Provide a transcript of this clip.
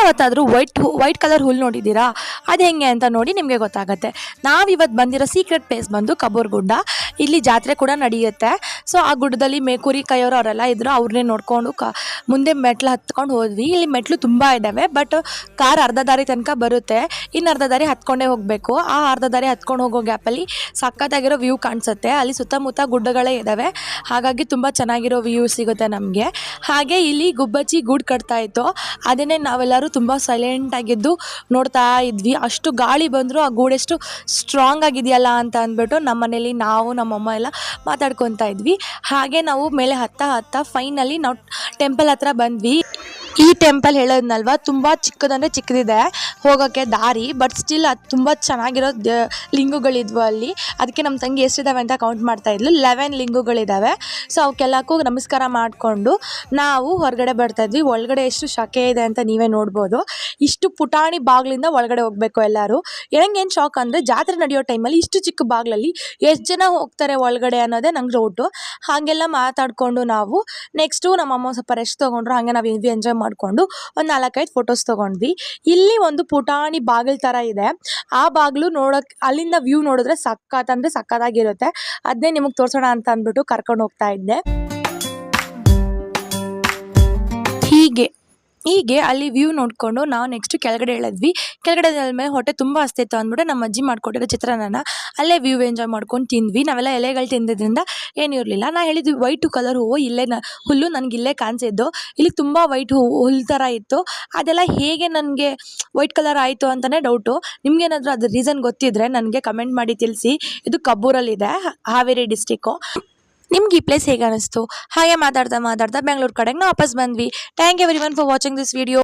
ಯಾವತ್ತಾದರೂ white colour ಹುಲ್ಲು ನೋಡಿದ್ದೀರಾ? ಅದು ಹೆಂಗೆ ಅಂತ ನೋಡಿ ನಿಮಗೆ ಗೊತ್ತಾಗುತ್ತೆ. ನಾವಿವತ್ತು ಬಂದಿರೋ ಸೀಕ್ರೆಟ್ ಪ್ಲೇಸ್ ಬಂದು ಕಬ್ಬೂರ್ಗುಡ್ಡ. ಇಲ್ಲಿ ಜಾತ್ರೆ ಕೂಡ ನಡೆಯುತ್ತೆ. ಸೊ ಆ ಗುಡ್ಡದಲ್ಲಿ ಕುರಿ ಕೈಯೋರು ಅವರೆಲ್ಲ ಇದ್ರು, ಅವ್ರನ್ನೇ ನೋಡಿಕೊಂಡು ಮುಂದೆ ಮೆಟ್ಲು ಹತ್ಕೊಂಡು ಹೋದ್ವಿ. ಇಲ್ಲಿ ಮೆಟ್ಲು ತುಂಬ ಇದ್ದಾವೆ, ಬಟ್ ಕಾರ್ ಅರ್ಧ ದಾರಿ ತನಕ ಬರುತ್ತೆ, ಇನ್ನು ಅರ್ಧ ದಾರಿ ಹತ್ಕೊಂಡೇ ಹೋಗಬೇಕು. ಆ ಅರ್ಧ ದಾರಿ ಹತ್ಕೊಂಡು ಹೋಗೋ ಗ್ಯಾಪಲ್ಲಿ ಸಖತ್ತಾಗಿರೋ ವ್ಯೂ ಕಾಣಿಸುತ್ತೆ. ಅಲ್ಲಿ ಸುತ್ತಮುತ್ತ ಗುಡ್ಡಗಳೇ ಇದ್ದಾವೆ, ಹಾಗಾಗಿ ತುಂಬ ಚೆನ್ನಾಗಿರೋ ವ್ಯೂ ಸಿಗುತ್ತೆ ನಮಗೆ. ಹಾಗೆ ಇಲ್ಲಿ ಗುಬ್ಬಚ್ಚಿ ಗೂಡು ಕಟ್ತಾ ಇತ್ತು, ಅದನ್ನೇ ನಾವೆಲ್ಲರೂ ತುಂಬ ಸೈಲೆಂಟಾಗಿದ್ದು ನೋಡ್ತಾ ಇದ್ವಿ. ಅಷ್ಟು ಗಾಳಿ ಬಂದರೂ ಆ ಗೂಡೆಷ್ಟು ಸ್ಟ್ರಾಂಗ್ ಆಗಿದೆಯಲ್ಲ ಅಂತ ಅಂದ್ಬಿಟ್ಟು ನಮ್ಮ ಮನೇಲಿ ನಾವು ನಮ್ಮಮ್ಮ ಎಲ್ಲ ಮಾತಾಡ್ಕೊತಾ ಇದ್ವಿ. ಹಾಗೆ ನಾವು ಮೇಲೆ ಹತ್ತ ಫೈನಲಿ ನಾವು ಟೆಂಪಲ್ ಹತ್ರ ಬಂದ್ವಿ. ಈ ಟೆಂಪಲ್ ಹೇಳೋದ್ನಲ್ವ, ತುಂಬ ಚಿಕ್ಕದಂದರೆ ಚಿಕ್ಕದಿದೆ ಹೋಗೋಕ್ಕೆ ದಾರಿ, ಬಟ್ ಸ್ಟಿಲ್ ಅದು ತುಂಬ ಚೆನ್ನಾಗಿರೋ ಲಿಂಗಗಳಿದ್ವು ಅಲ್ಲಿ. ಅದಕ್ಕೆ ನಮ್ಮ ತಂಗಿ ಎಷ್ಟಿದ್ದಾವೆ ಅಂತ ಕೌಂಟ್ ಮಾಡ್ತಾ ಇದ್ಲು. 11 ಲಿಂಗಗಳಿದ್ದಾವೆ. ಸೊ ಅವಕ್ಕೆಲ್ಲಕ್ಕೂ ನಮಸ್ಕಾರ ಮಾಡಿಕೊಂಡು ನಾವು ಹೊರಗಡೆ ಬರ್ತಾಯಿದ್ವಿ. ಒಳಗಡೆ ಎಷ್ಟು ಶಕೆ ಇದೆ ಅಂತ ನೀವೇ ನೋಡ್ಬೋದು. ಇಷ್ಟು ಪುಟಾಣಿ ಬಾಗಿಲಿಂದ ಒಳಗಡೆ ಹೋಗಬೇಕು ಎಲ್ಲರೂ. ನನಗೇನು ಶಾಕ್ ಅಂದರೆ, ಜಾತ್ರೆ ನಡೆಯೋ ಟೈಮಲ್ಲಿ ಇಷ್ಟು ಚಿಕ್ಕ ಬಾಗಿಲಲ್ಲಿ ಎಷ್ಟು ಜನ ಹೋಗ್ತಾರೆ ಒಳಗಡೆ ಅನ್ನೋದೇ ನಂಗೆ ಡೌಟು. ಹಾಗೆಲ್ಲ ಮಾತಾಡಿಕೊಂಡು ನಾವು ನೆಕ್ಸ್ಟು ನಮ್ಮಮ್ಮ ಸ್ವಲ್ಪ ರೆಸ್ಟ್ ತೊಗೊಂಡ್ರು. ಹಾಗೆ ನಾವು ಎಂಜಾಯ್ ಮಾಡಿಕೊಂಡು ಒಂದು 4-5 ಫೋಟೋಸ್ ತೊಗೊಂಡ್ವಿ. ಇಲ್ಲಿ ಒಂದು ಪುಟಾಣಿ ಬಾಗಿಲು ಥರ ಇದೆ. ಆ ಬಾಗಿಲು ನೋಡೋಕ್ಕೆ, ಅಲ್ಲಿಂದ ವ್ಯೂ ನೋಡಿದ್ರೆ ಸಕ್ಕತ್ತಾಗಿರುತ್ತೆ. ಅದನ್ನೇ ನಿಮಗೆ ತೋರಿಸೋಣ ಅಂತ ಅಂದ್ಬಿಟ್ಟು ಕರ್ಕೊಂಡು ಹೋಗ್ತಾ ಇದ್ದೆ. ಹೀಗೆ ಅಲ್ಲಿ ವ್ಯೂ ನೋಡಿಕೊಂಡು ನಾವು ನೆಕ್ಸ್ಟ್ ಕೆಳಗಡೆ ಇಳಿದ್ವಿ. ಕೆಳಗಡೆ ಮೇಲೆ ಹೊಟ್ಟೆ ತುಂಬ ಹಸ್ತಿತ್ತು ಅಂದ್ಬಿಟ್ಟು ನಮ್ಮ ಅಜ್ಜಿ ಮಾಡಿಕೊಟ್ಟಿರೋ ಚಿತ್ರಾನ್ನ ಅಲ್ಲೇ ವ್ಯೂ ಎಂಜಾಯ್ ಮಾಡ್ಕೊಂಡು ತಿಂದ್ವಿ. ನಾವೆಲ್ಲ ಎಲೆಗಳು ತಿಂದಿದ್ರಿಂದ ಏನೂ ಇರಲಿಲ್ಲ. ನಾನು ಹೇಳಿದ್ವಿ ವೈಟ್ ಕಲರ್ ಹೂವು ಇಲ್ಲೇ ಹುಲ್ಲು ನನಗೆ ಇಲ್ಲೇ ಕಾಣಿಸಿದ್ದು. ಇಲ್ಲಿ ತುಂಬ ವೈಟ್ ಹುಲ್ಲು ಥರ ಇತ್ತು. ಅದೆಲ್ಲ ಹೇಗೆ ನನಗೆ ವೈಟ್ ಕಲರ್ ಆಯಿತು ಅಂತಲೇ ಡೌಟು. ನಿಮ್ಗೇನಾದರೂ ಅದ್ರ ರೀಸನ್ ಗೊತ್ತಿದ್ದರೆ ನನಗೆ ಕಮೆಂಟ್ ಮಾಡಿ ತಿಳಿಸಿ. ಇದು ಕಬ್ಬೂರಲ್ಲಿದೆ, ಹಾವೇರಿ ಡಿಸ್ಟಿಕ್ಕು. ನಿಮ್ಗೆ ಈ ಪ್ಲೇಸ್ ಹೇಗೆ ಅನ್ನಿಸ್ತು? ಹಾಗೆ ಮಾತಾಡ್ತಾ ಬೆಂಗಳೂರು ಕಡೆಗೆ ನಾವು ವಾಪಸ್ ಬಂದ್ವಿ. Thank you everyone for watching this video.